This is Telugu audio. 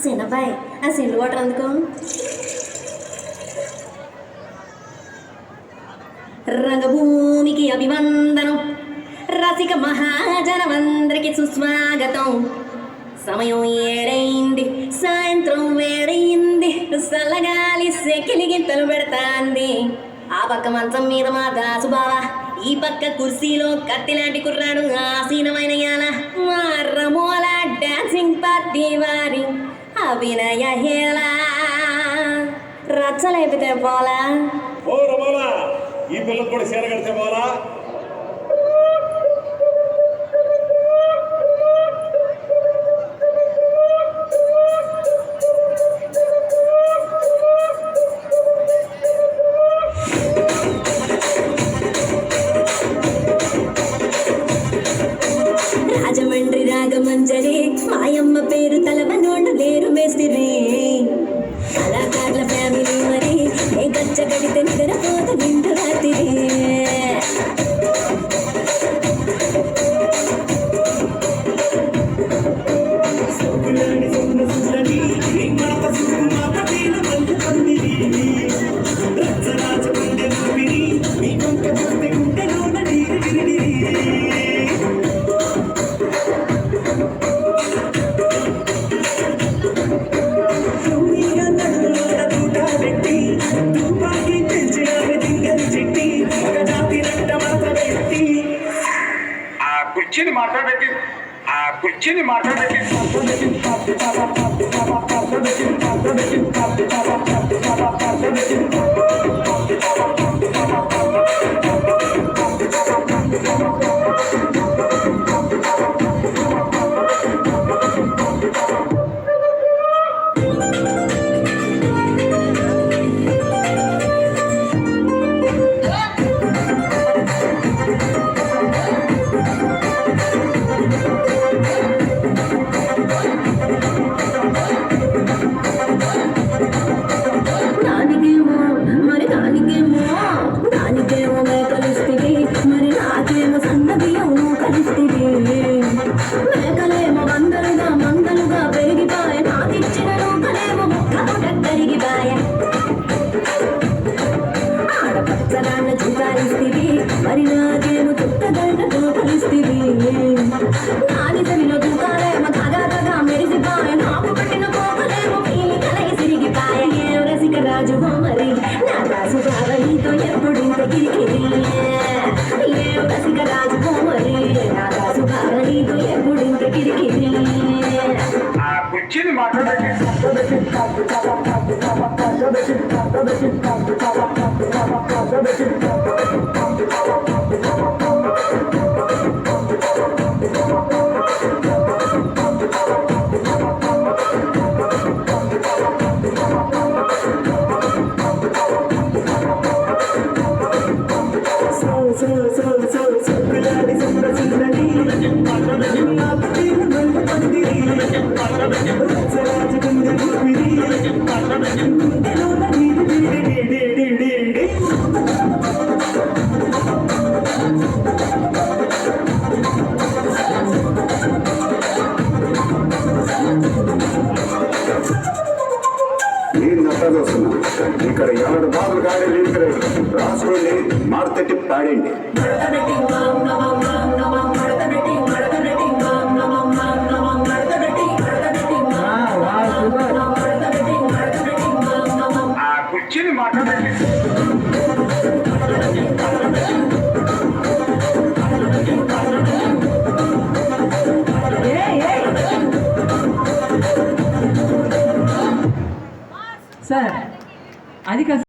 సినబాయ్ ఆ సిల్లు వాటర్ అందుకో. రంగభూమికి అభివందనం, రసిక మహాజనమందరికి సుస్వాగతం. సమయం ఏడైంది, సాయంత్రం వేడయింది, చల్లగాలి సెకిలి గింతలు పెడతాంది. ఆ పక్క మంచం మీద మా దాసు బావ, ఈ పక్క కుర్సీలో కత్తిలాంటి కుర్రాడు ఆసీనమైన యాల. మా రమోల డాన్సింగ్ పార్టీ వారి అభినయ హేళ. రచ్చలేపితే పోలా, ఓ రమోలా ఈ పిల్లలు కూడా చీర కడితే పోలా. రాజమండ్రి రాగమంజరి మాయమ్మ పేరు తలవనోళ్ళు లేరు మేస్తిరి. కళాకారుల ఫ్యామిలీ మరి ఏ గచ్చ గడితే నిద్రపోత నిండు రాత్రి. కుర్చీని మాట్లాడబెట్టి కుర్చీని మాట్లాడబెట్టి దానికేమో మేకలిస్తుంది, మరి నాకేమో సన్నబియ్యము కలిస్తుంది. మేకలేమో మందలుగా పెరిగిపాయ, నాకిచ్చిన నూకలేమో ముక్కలు కరిగిపాయ. ఆడపచ్చదాన్న చూపాలిస్తుంది, మరి నాకేమో చుట్టగంటతో కలిస్తుంది. నాని సరిలో చూపాలేమో తగా మెరిసిపాయ, నాకు పట్టిన కోపలేమో పీలి కలగి సిరిగిపాయ. ఏం రసిక రాజు మరి నా రాజు బావలితో ఎప్పుడింత కిరికిరి. ఏం రసిక రాజు మరి నా రాజు బావలితో ఎప్పుడింత కిరికిరి. కుర్చీని మాట్లాడబెట్టి నేను నట్టాలు వస్తున్నా. ఇక్కడ ఎవరు బాబులు గాడి రాసుకోండి, మార్తెట్టి పాడండి. కుర్చీని మాట్లాడబెట్టి సార్ అది కాదు.